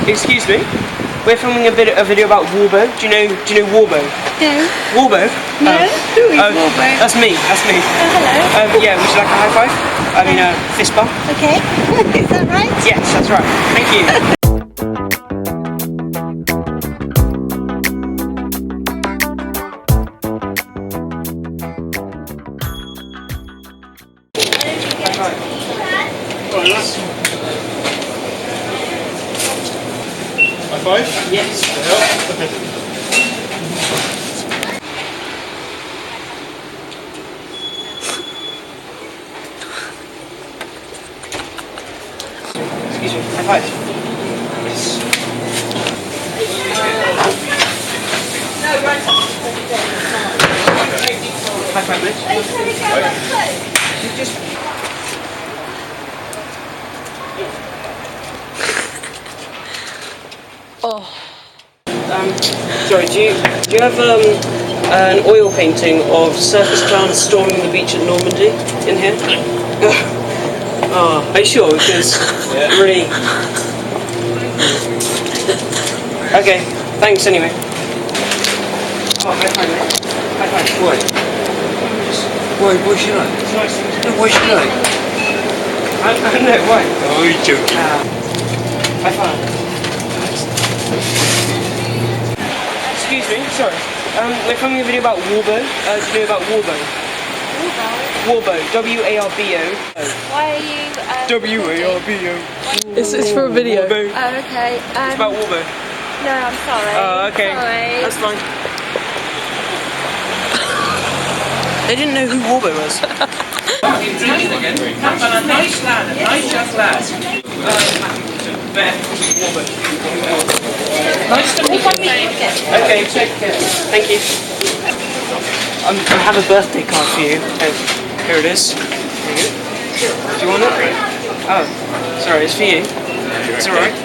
Excuse me. We're filming a video about Warbo. Do you know Warbo? No. Warbo? No. Who is Warbo? That's me. Hello. Yeah. Would you like a high five? I mean a fist bump. Okay. Is that right? Yes, that's right. Thank you. High five? Yes. Excuse me. High five. Yes. High five, Mitch. Just. Oh. Sorry, do you have an oil painting of circus clowns storming the beach at Normandy in here? Oh, are you sure? Because really. Okay, thanks anyway. Oh, high five, mate. High five. Why should I? It's nice. No, why should I? I don't know, why? Oh, you're joking. High five. Excuse me, sorry. We're filming a video about Warbo. Do you know about Warbo? Warbo. W-A-R-B-O. Why are you... W-A-R-B-O. It's for a video. Warbo. Oh, okay. It's about Warbo. No, I'm sorry. Oh, okay. Sorry. That's fine. They didn't know who Warbo was. A nice lad, a nice young lad. Nice to meet you. Okay, take care. Thank you. I have a birthday card for you. Here it is. Here you go. Do you want it? Oh, sorry, it's for you. It's alright.